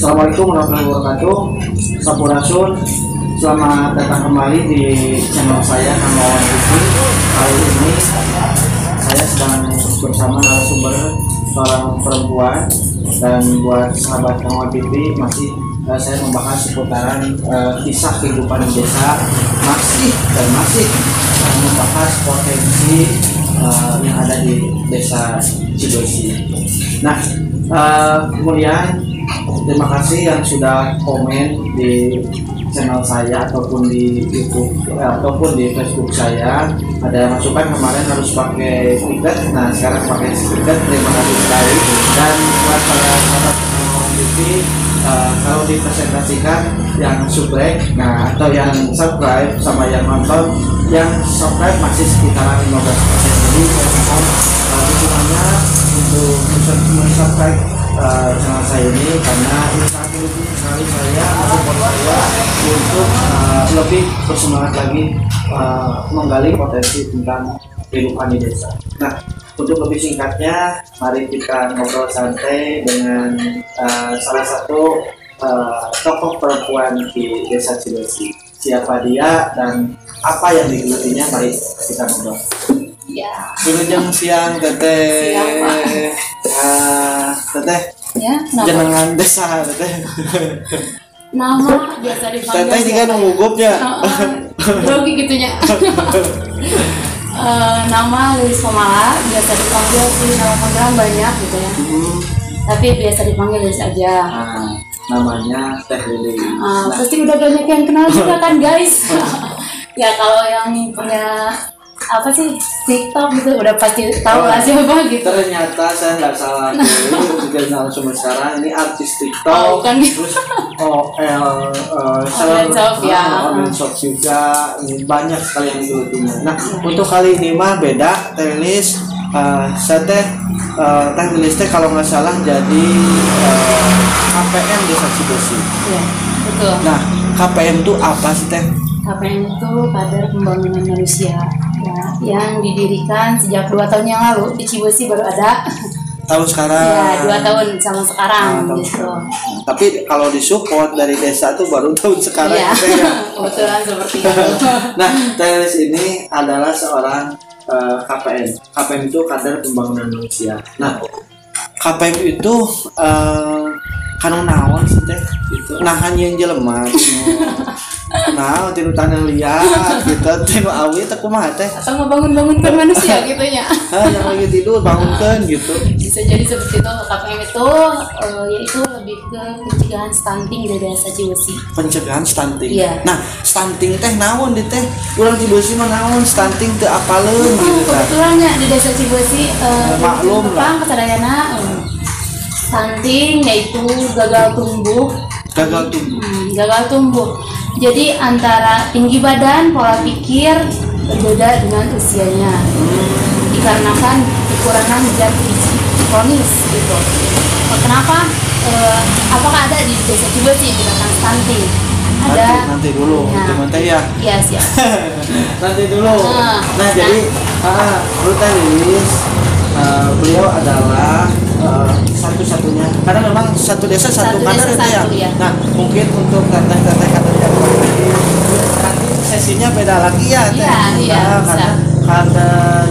Assalamualaikum warahmatullahi wabarakatuh. Sampurasun. Selamat datang kembali di channel saya Kang Wawan TV. Kali ini saya sedang bersama narasumber seorang perempuan, dan buat sahabat Kang Wawan TV masih saya membahas seputaran kisah kehidupan di desa, masih membahas potensi yang ada di desa Cibosi. Nah, kemudian terima kasih yang sudah komen di channel saya ataupun di YouTube ataupun di Facebook saya. Ada masukan kemarin harus pakai stiker, nah sekarang pakai stiker. Terima kasih sekali. Dan buat para sahabat TV, kalau dipresentasikan yang subscribe, nah atau yang subscribe sama yang nonton, yang subscribe masih sekitaran 15%. Jadi saya mohon dukungannya untuk subscribe channel saya ini, karena ini sangat mendukung sekali saya untuk lebih bersemangat lagi menggali potensi tentang kehidupan di desa. Nah, untuk lebih singkatnya, mari kita ngobrol santai dengan salah satu tokoh perempuan di desa Cibosi. Siapa dia dan apa yang digelutinya? Mari kita ngobrol. Ya. Wilujeng siang teteh. Teteh. Ya, jenengan desa teteh. Nama biasa dipanggil. Teteh juga ngugupnya. Grogi gitunya. Nama Lilis Pamala, biasa dipanggil sih, nama panggilan banyak gitu ya. Tapi biasa dipanggil Lilis aja. Namanya Teh Lilis. Pasti udah banyak yang kenal juga kan guys. Ya kalau yang punya apa sih TikTok gitu udah pasti tahu lah siapa gitu. Ternyata saya nggak salah, juga narasumber sekarang ini artis TikTok, kan? Terus shop juga, ini banyak sekali yang digelutinya. Nah, untuk kali ini mah beda. Teh Lilis, saya Teh Lilis kalau nggak salah jadi KPM Desa Cibosi. Iya, betul. Nah, KPM itu apa sih Teh? KPM itu Kader Pembangunan Manusia ya, yang didirikan sejak 2 tahun yang lalu. Di Cibosi baru ada tahun sekarang. Ya, 2 tahun sama sekarang gitu. Tapi kalau disupport dari desa tuh baru tahun sekarang. Iya, kebetulan seperti itu. Nah, Teh Lilis ini adalah seorang KPM. KPM itu Kader Pembangunan Manusia. Nah, KPM itu kanu naon sih Teh? Gitu. Nahan yang jelema. Nah, tinu tanah liat gitu, tinu awi teh kumaha Teh? Atau ngebangun-bangunkan manusia gitu ya. Yang lagi tidur bangunkan gitu. Bisa jadi seperti itu. KPM itu yaitu lebih ke pencegahan stunting di desa Cibosi. Pencegahan stunting. Iya. Nah, stunting teh naon di Teh? Urang Cibosi mah naon stunting teu apaleun gitu Teh. Kebetulan ya di desa Cibosi maklum lah kesadayana stunting yaitu gagal tumbuh. Gagal tumbuh. Jadi antara tinggi badan, pola pikir berbeda dengan usianya. Dikarenakan kekurangan zat gizi kronis gitu. Kenapa? Apakah ada di desa Cibosi dikatakan stunting? Ada. Nanti dulu, teman Teh ya. Iya, siap. Nanti dulu. Nah, jadi Teh Lilis, beliau adalah satu-satunya, karena memang satu desa satu kader ya. Nah, mungkin untuk teteh-teteh kader yang lain nanti sesinya beda lagi ya Teh. Iya, karena kader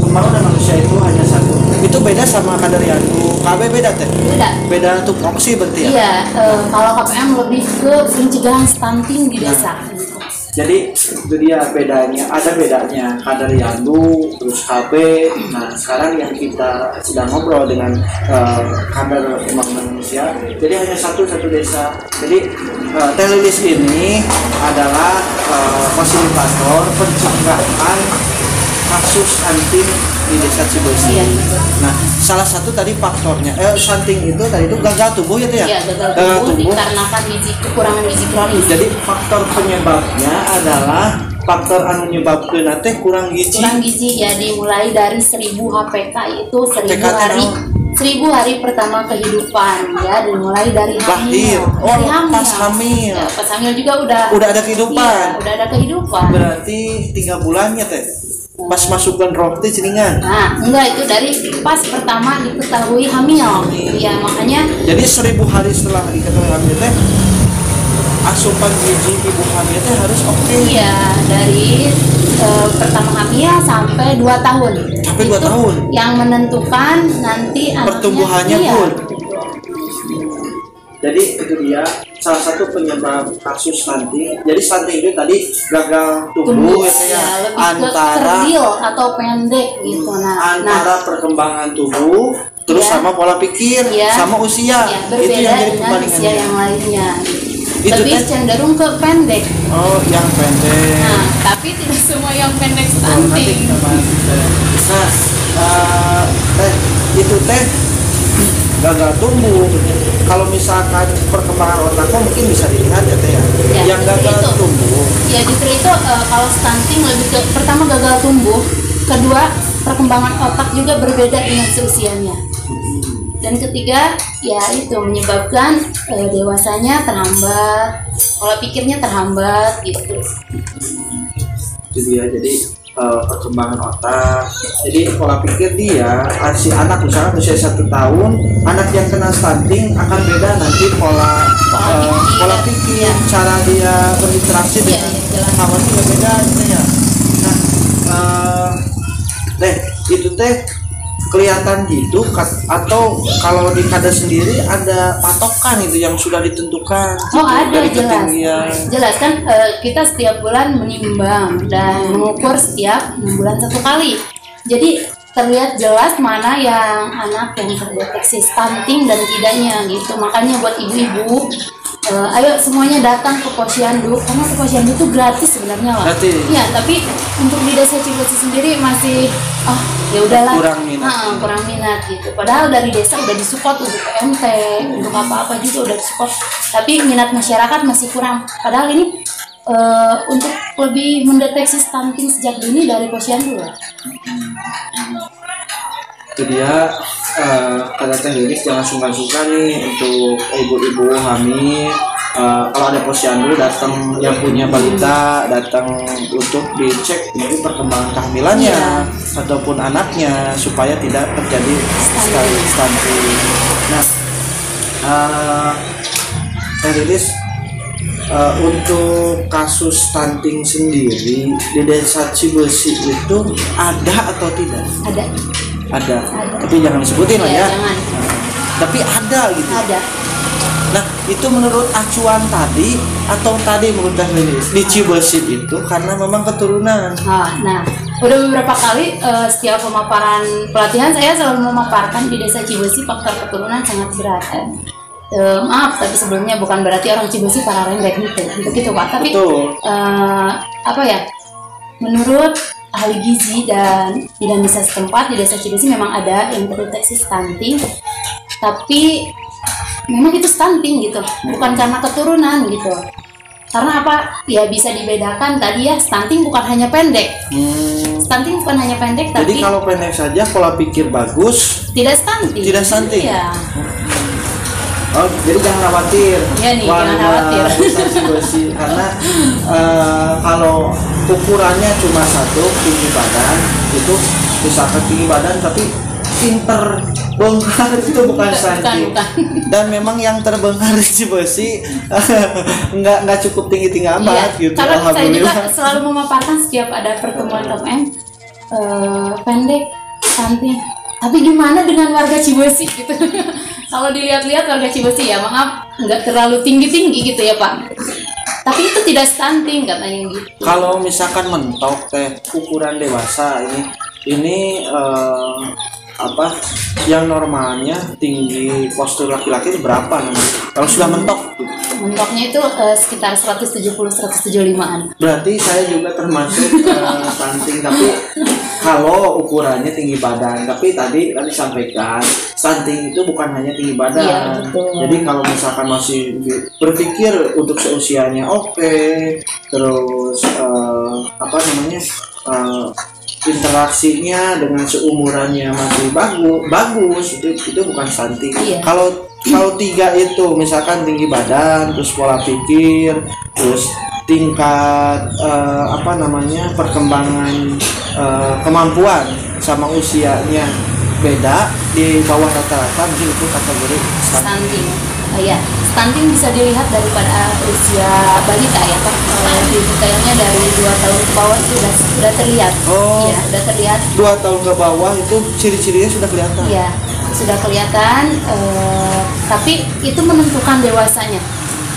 pembangunan manusia itu hanya satu. Itu beda sama kader yang KB beda Teh. Beda tupoksi berarti ya. Iya, kalau KPM lebih ke pencegahan stunting di desa. Jadi itu dia bedanya, ada bedanya kader Yandu terus KB. Nah, sekarang yang kita sedang ngobrol dengan kader pembangunan manusia, jadi hanya satu desa. Jadi Teh Lilis ini adalah fasilitator pencegahan kasus stunting di desa Cibosi. Iya. Nah, salah satu tadi faktornya stunting itu tadi itu gagal tumbuh ya Teh ya? Iya, gagal tumbuh dikarenakan kekurangan gizi kronis. Jadi faktor penyebabnya adalah faktor anu nyebabkeun teh kurang gizi. Kurang gizi ya, dimulai dari 1000 HPK itu 1000 hari pertama kehidupan ya, dimulai dari hamil. Dari hamil. Pas hamil. Ya, pas hamil juga udah ada kehidupan. Iya, udah ada kehidupan. Berarti 3 bulannya Teh. pas masukkan roti ceningan. Nah, enggak, itu dari pas pertama diketahui hamil. Ya, makanya Jadi 1000 hari setelah diketahui hamil teh asupan gizi ibu hamil teh harus oke. iya dari pertama hamil sampai 2 tahun. Sampai 2 Itu tahun. yang menentukan nanti anaknya. Pertumbuhannya iya. full. Jadi itu dia salah satu penyebab kasus stunting. Jadi stunting itu tadi gagal tumbuh gitu ya, lebih ke antara kerdil atau pendek gitu. antara perkembangan tubuh terus Iya. sama pola pikir Iya. sama usia. ya, Itu berbeda yang jadi dengan usia perbandingannya. yang lainnya. Itu Lebih teh? cenderung ke pendek. Oh, yang pendek. Nah, tapi tidak semua yang pendek Oh, nanti stunting. kita bahas itu. Nah, itu teh gagal tumbuh. Kalau misalkan perkembangan otaknya mungkin bisa dilihat ya teh ya. Ya, Yang gagal itu. tumbuh. Ya justru itu kalau stunting lebih ke pertama gagal tumbuh, kedua perkembangan otak juga berbeda dengan seusianya, dan ketiga ya itu menyebabkan dewasanya terhambat, pola pikirnya terhambat gitu. Itu dia, jadi perkembangan otak, jadi pola pikir dia si anak misalkan usia 1 tahun, anak yang kena stunting akan beda nanti pola pikir, Ya. cara dia berinteraksi Iya, dengan jelas. kawan juga beda gitu ya. Nah, itu teh kelihatan gitu atau kalau di kada sendiri ada patokan itu yang sudah ditentukan Oh gitu, ada, dari jelas, ketinggian. jelas kan kita setiap bulan menimbang dan mengukur setiap 6 bulan 1 kali. Jadi terlihat jelas mana yang anak yang terdeteksi stunting dan tidaknya gitu. Makanya buat ibu-ibu, ayo semuanya datang ke Posyandu, karena ke Posyandu itu gratis sebenarnya lah. Gratis. Iya, tapi untuk di desa Cibosi sendiri masih ya udahlah, Kurang minat. kurang minat gitu. Padahal dari desa udah disupport untuk PMT, untuk apa-apa juga udah disupport, tapi minat masyarakat masih kurang. Padahal ini untuk lebih mendeteksi stunting sejak dini dari Posyandu lah. Itu dia kata teh Lilis jangan sungkan-sungkan nih untuk ibu-ibu hamil. Kalau ada posyandu datang yang punya balita datang untuk dicek ini perkembangan kehamilannya Iya. ataupun anaknya supaya tidak terjadi stunting. Nah, teh Lilis untuk kasus stunting sendiri di desa Cibosi itu ada atau tidak? Ada. Tapi jangan disebutin lah Iya, ya. jangan. Tapi ada gitu. Ada. Nah, itu menurut acuan tadi atau tadi menurut Teh Lilis di Cibosi itu karena memang keturunan. Nah, udah beberapa kali setiap pemaparan pelatihan saya selalu memaparkan di desa Cibosi faktor keturunan sangat berat. Maaf, tapi sebelumnya bukan berarti orang Cibosi para rembek gitu, untuk itu Pak. Tapi Betul. menurut ahli gizi dan bidan desa setempat di desa Cibosi memang ada yang terdeteksi stunting, tapi memang itu stunting gitu, bukan karena keturunan gitu. Karena apa? Ya bisa dibedakan tadi ya, stunting bukan hanya pendek. Stunting bukan hanya pendek, Jadi tapi kalau pendek saja pola pikir bagus. tidak stunting. Tidak stunting? Iya. Oh, jadi jangan khawatir. Iya nih, jangan khawatir. Desa Cibosi karena kalau ukurannya cuma 1 tinggi badan itu misalkan tinggi badan tapi pinter bongkar itu bukan stunting. Bukan. Dan memang yang terbongkar di Cibosi nggak cukup tinggi amat Iya, gitu. karena saya juga Alhamdulillah. selalu memaparkan setiap ada pertemuan KPM pendek, stunting. Tapi gimana dengan warga Cibosi gitu? Kalau dilihat-lihat warga Cibosi ya maaf nggak terlalu tinggi gitu ya Pak. Tapi itu tidak stunting katanya gitu. Kalau misalkan mentok teh ukuran dewasa ini apa yang normalnya tinggi postur laki-laki itu berapa namanya? Kalau sudah mentok gitu. Mentoknya itu sekitar 170-175an. Berarti saya juga termasuk stunting, tapi kalau ukurannya tinggi badan. Tapi tadi sampaikan stunting itu bukan hanya tinggi badan. Iya, betul. Jadi kalau misalkan masih berpikir untuk seusianya oke, terus apa namanya interaksinya dengan seumurannya masih bagus itu bukan stunting. Iya. Kalau 3 itu misalkan tinggi badan, terus pola pikir, terus tingkat apa namanya perkembangan kemampuan sama usianya beda di bawah rata-rata, mungkin itu kategori Stunting. Ya, stunting bisa dilihat daripada usia balita ya, Pak. Detailnya dari 2 tahun ke bawah itu sudah terlihat. Oh. Ya, sudah terlihat. 2 tahun ke bawah itu ciri-cirinya sudah kelihatan. Ya, sudah kelihatan. Tapi itu menentukan dewasanya.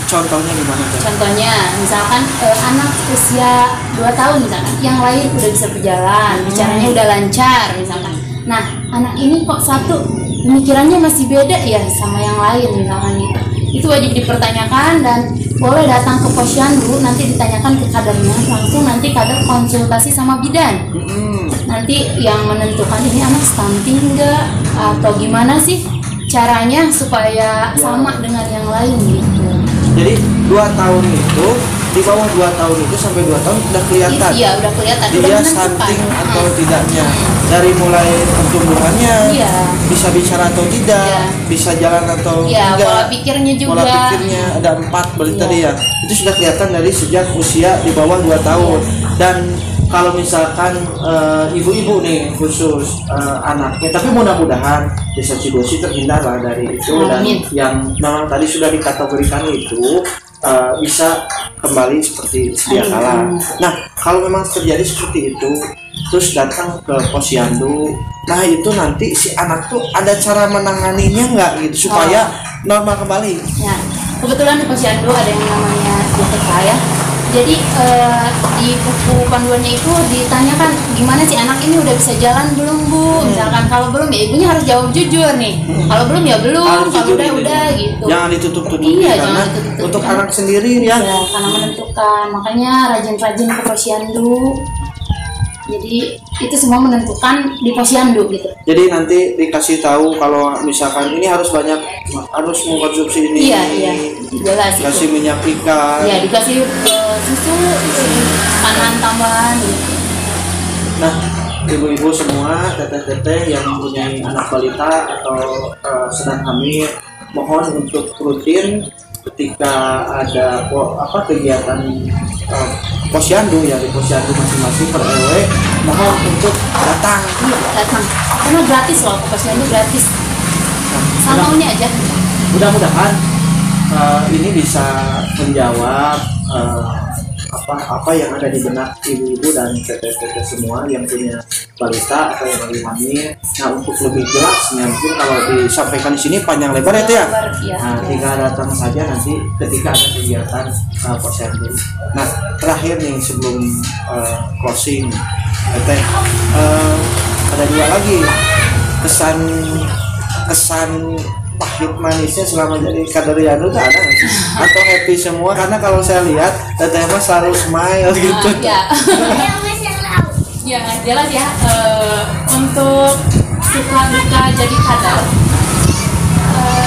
Contohnya gimana Teh? Contohnya, misalkan anak usia 2 tahun misalkan, yang lain udah bisa berjalan, bicaranya udah lancar misalkan. Nah, anak ini kok satu pemikirannya masih beda ya sama yang lain misalkan gitu. Itu wajib dipertanyakan dan boleh datang ke posyandu, nanti ditanyakan ke kadernya, langsung nanti kader konsultasi sama bidan. Nanti yang menentukan ini anak stunting enggak atau gimana sih caranya supaya sama dengan yang lain gitu. Jadi 2 tahun itu, di bawah 2 tahun itu sampai 2 tahun udah kelihatan. Iya, udah kelihatan. Dia Udah stunting menentukan. atau tidaknya. Dari mulai pertumbuhannya, Iya. bisa bicara atau tidak, Iya. bisa jalan atau Iya, tidak. pola pikirnya juga. Pola pikirnya ada 4 berarti Iya. tadi ya. Itu sudah kelihatan dari sejak usia di bawah 2 tahun. Dan kalau misalkan ibu-ibu nih khusus anaknya, tapi mudah-mudahan desa Cibosi terhindar lah dari itu. Dan Amin. yang memang tadi sudah dikategorikan itu bisa kembali seperti sedia kala. Nah, kalau memang terjadi seperti itu, terus datang ke posyandu, nah itu nanti si anak tuh ada cara menanganinya nggak gitu supaya normal kembali. Ya, kebetulan di posyandu ada yang namanya DTK ya. Jadi di buku panduannya itu ditanyakan gimana sih anak ini udah bisa jalan belum Bu? Misalkan kalau belum ya ibunya harus jawab jujur nih. Kalau belum ya belum, Harus kalau jujur udah ini. gitu. Jangan ditutup-tutupi Iya, karena jangan ditutup-tutupi. untuk anak sendiri ya. Ya, karena menentukan. Makanya rajin-rajin ke posyandu. Jadi itu semua menentukan di posyandu gitu. Jadi nanti dikasih tahu kalau misalkan ini harus mengkonsumsi ini. Iya, jelas itu. Kasih minyak ikan. Ya, dikasih susu, makanan tambahan gitu. Nah, ibu-ibu semua, teteh-teteh yang mempunyai anak balita atau sedang hamil, mohon untuk rutin ketika ada kegiatan posyandu ya, di posyandu masing-masing per RW, mohon untuk datang. Iya, datang. Karena gratis loh, posyandu gratis. Sama maunya aja. Mudah-mudahan ini bisa menjawab apa yang ada di benak ibu-ibu dan teteh-teteh semua yang punya balita atau yang lagi hamil. Nah, untuk lebih jelasnya mungkin kalau disampaikan di sini panjang lebar ya Teh ya. Iya. Nah, tinggal datang saja nanti ketika ada kegiatan posyandu. Nah, terakhir nih sebelum closing, Teh, ada juga lagi kesan pahit manisnya selama jadi kader Yandu tuh ada nggak sih? Atau happy semua? Karena kalau saya lihat Teteh mah selalu smile gitu. Ya. Ya, jelas ya. Untuk suka duka jadi kader.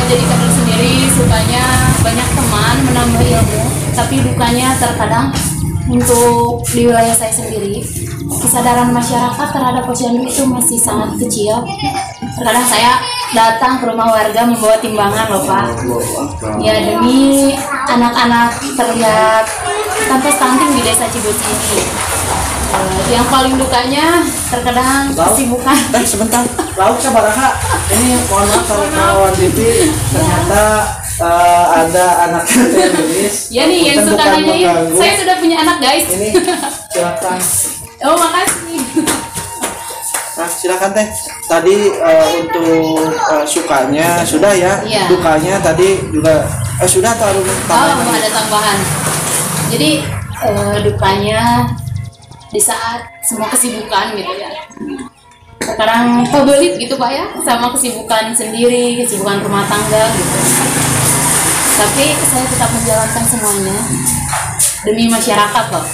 Jadi kader sendiri sukanya banyak teman, menambah ilmu. Tapi dukanya terkadang untuk di wilayah saya sendiri kesadaran masyarakat terhadap posyandu itu masih sangat kecil. Terkadang saya datang ke rumah warga membawa timbangan loh Pak. Ya demi anak-anak terlihat tanpa stunting di desa Cibosi ini. Yang paling dukanya terkadang kesibukan. Sebentar, lauk sabaraha. Ini mohon maaf kalau kawan TV ternyata ada anak Inggris. Ya nih yang Bukan suka nanyain, mengganggu. saya sudah punya anak guys. Ini silakan. Oh makasih. Nah, silakan Teh. Tadi untuk sukanya sudah ya. Iya. Dukanya tadi juga sudah taruh Oh tambahan. ada tambahan. Jadi dukanya di saat semua kesibukan gitu ya. Sekarang kebelit gitu Pak ya, sama kesibukan sendiri, kesibukan rumah tangga gitu. Tapi saya tetap menjalankan semuanya demi masyarakat loh.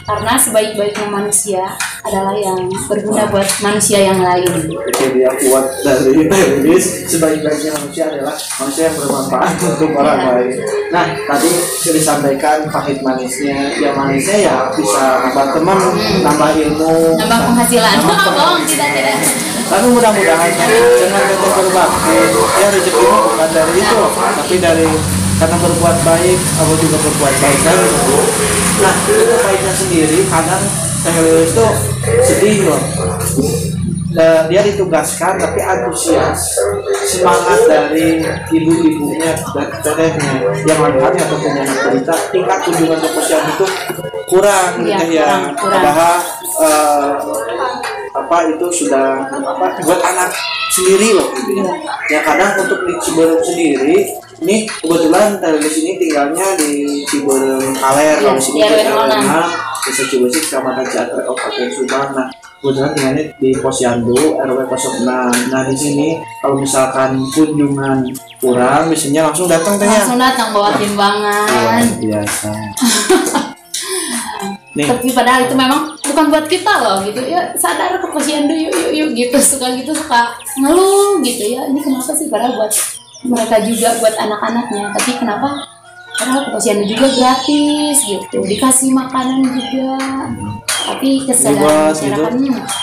Karena sebaik-baiknya manusia adalah yang berguna buat manusia yang lain. Oke, dia kuat dari Inggris. Sebaik-baiknya manusia adalah manusia yang bermanfaat untuk orang lain. Nah, tadi sudah disampaikan pahit manisnya. Yang manisnya ya bisa nambah teman, nambah ilmu, Nambah penghasilan. nambah Bohong, tidak. Tapi mudah-mudahan dengan kita berbakti, ya rezekimu bukan dari itu, tapi dari karena berbuat baik aku juga berbuat baik kan. Nah itu baiknya sendiri kadang Teh Lilis tuh sedih loh. Dia ditugaskan tapi antusias semangat dari ibu-ibunya dan tetehnya yang laki-laki atau punya anak balita, tingkat kunjungan ke posyandu itu kurang Iya, gitu ya. kurang. Padahal apa itu sudah apa buat anak sendiri loh gitu ya. Ya kadang untuk di Ciberem sendiri ini kebetulan Teh Lilis ini tinggalnya di Ciberem Kaler, kalau di sini di RW 06. Desa Cibesi Kecamatan Ciater Kabupaten Subang. Nah kebetulan tinggalnya di Posyandu RW 06. Nah di sini kalau misalkan kunjungan kurang biasanya langsung datang teh ya. Langsung datang bawa timbangan. Luar biasa. Nih. Tapi padahal itu memang bukan buat kita loh gitu ya, sadar ke posyandu yuk gitu, suka ngeluh gitu ya, ini kenapa sih, padahal buat mereka juga, buat anak-anaknya, tapi kenapa padahal ke posyandu juga gratis gitu, dikasih makanan juga, tapi kesadaran masyarakat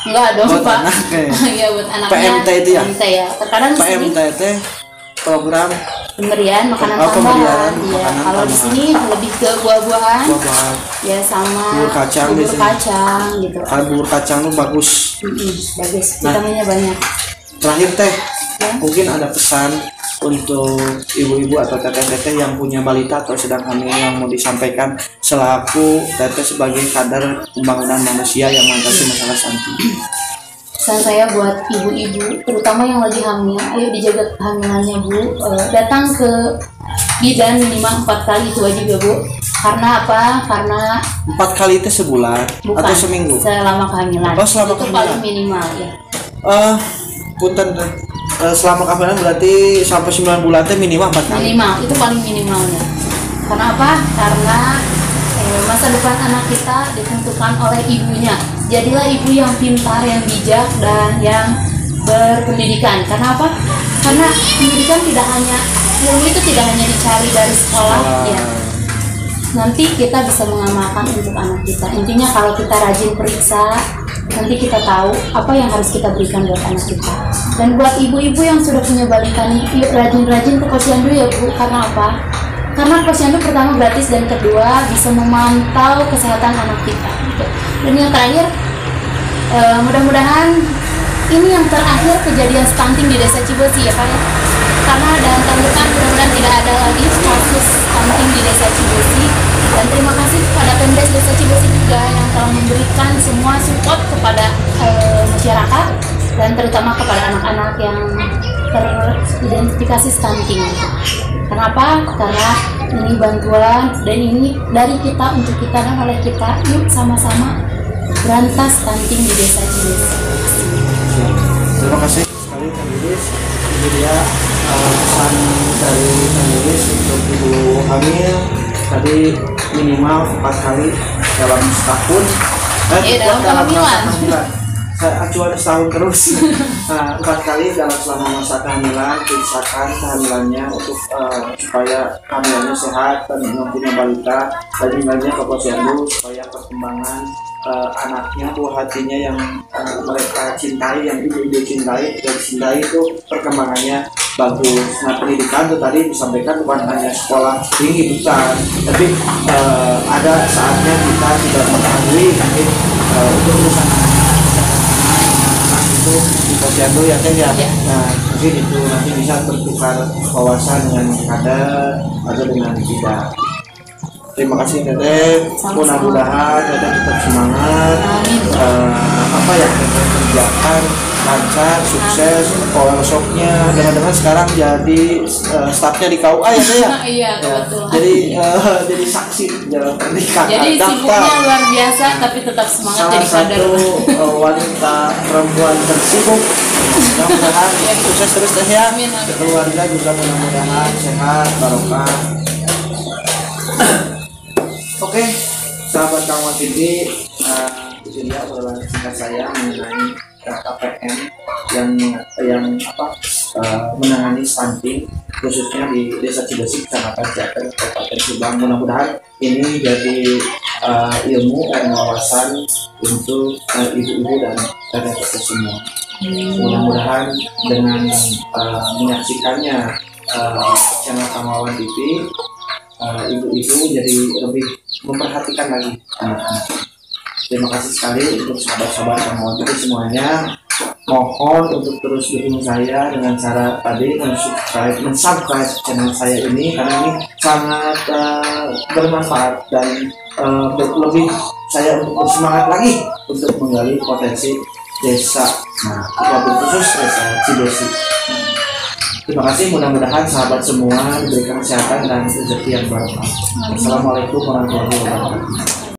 enggak dong Buat Pak. anak ya? Iya buat anaknya. PMT itu ya? PMT ya, terkadang di sini PMT teh program pemberian makanan Oh, tambahan pemberian ya. makanan Kalau di tambahan. sini lebih ke buah-buahan buah-buahan. ya, sama Bubur kacang bubur biasanya. kacang gitu. Kalau bubur kacang tuh bagus. Bagus, Nah. vitaminnya banyak. Terakhir teh, Ya. mungkin ada pesan untuk ibu-ibu atau teteh-teteh yang punya balita atau sedang hamil yang mau disampaikan selaku teteh sebagai kadar pembangunan manusia yang mengatasi masalah stunting. Pesan saya buat ibu-ibu, terutama yang lagi hamil, ayo dijaga kehamilannya Bu. Datang ke bidan minimal 4 kali itu wajib ya Bu. Karena apa? Karena 4 kali itu sebulan bukan atau seminggu? selama kehamilan. Oh, selama itu kehamilan. paling minimal ya. Punten teh. Selama kehamilan berarti sampai 9 bulan teh minimal 4 kali. Minimal, itu paling minimalnya. Karena apa? Karena masa depan anak kita ditentukan oleh ibunya. Jadilah ibu yang pintar, yang bijak, dan yang berpendidikan. Karena apa? Karena pendidikan tidak hanya, ilmu itu tidak hanya dicari dari sekolah ya. Nanti kita bisa mengamalkan untuk anak kita. Intinya kalau kita rajin periksa, nanti kita tahu apa yang harus kita berikan buat anak kita. Dan buat ibu-ibu yang sudah punya balita nih, yuk rajin-rajin ke posyandu ya Bu. Karena apa? Karena posyandu pertama gratis dan kedua bisa memantau kesehatan anak kita. Gitu. Dan yang terakhir, mudah-mudahan ini yang terakhir kejadian stunting di Desa Cibesi ya Pak ya. Karena dan tahun depan mudah-mudahan tidak ada lagi kasus stunting di Desa Cibesi. Dan terima kasih kepada Pemdes Desa Cibesi juga yang telah memberikan semua support kepada masyarakat dan terutama kepada anak-anak yang teridentifikasi stunting. Kenapa? Karena ini bantuan dan ini dari kita untuk kita dan oleh kita. Yuk sama-sama berantas stunting di Desa Cibesi. Terima kasih sekali Teh Lilis. Ini dia pesan dari Teh Lilis untuk ibu hamil tadi minimal 4 kali dalam setahun. Dalam kehamilan. Saya acuan setahun terus. 4 kali dalam selama masa kehamilan, periksakan kehamilannya untuk supaya kehamilannya sehat dan punya balita, rajin-rajin ke posyandu supaya perkembangan anaknya, buah hatinya yang mereka cintai, yang ibu-ibu cintai dan cintai itu perkembangannya bagus. Nah pendidikan itu tadi disampaikan bukan hanya sekolah tinggi bukan, tapi ada saatnya kita tidak mengetahui mungkin untuk urusan anak itu di posyandu ya kan ya. Nah mungkin itu nanti bisa bertukar wawasan dengan kadar atau dengan tidak. Terima kasih Teteh, mudah-mudahan Teteh tetap semangat. Apa yang Teteh kerjakan lancar, sukses, workshopnya. Dengar-dengar sekarang jadi staffnya di KUA ya Teh ya? Iya betul. Jadi saksi dalam pernikahan. Jadi sibuknya luar biasa tapi tetap semangat Salah jadi kader. satu wanita perempuan tersibuk. Mudah-mudahan sukses terus Teh ya. Amin, amin. Keluarga juga mudah-mudahan sehat, barokah. Oke, sahabat Kang TV, itu dia obrolan singkat saya mengenai KPM yang menangani stunting khususnya di Desa Cibesi, Kecamatan Ciater, Kabupaten Subang. Mudah-mudahan ini jadi ilmu dan wawasan untuk ibu-ibu dan teteh semua. Mudah-mudahan dengan menyaksikannya channel Kamawan TV, ibu-ibu jadi lebih memperhatikan lagi anak-anak. Terima kasih sekali untuk sahabat-sahabat Kamawan TV semuanya. Mohon untuk terus dukung saya dengan cara tadi mensubscribe channel saya ini, karena ini sangat bermanfaat dan lebih saya untuk bersemangat lagi untuk menggali potensi desa, wabil khusus desa Cibesi. Terima kasih, mudah-mudahan sahabat semua diberikan kesehatan dan rezeki yang berkah. Assalamualaikum warahmatullahi wabarakatuh.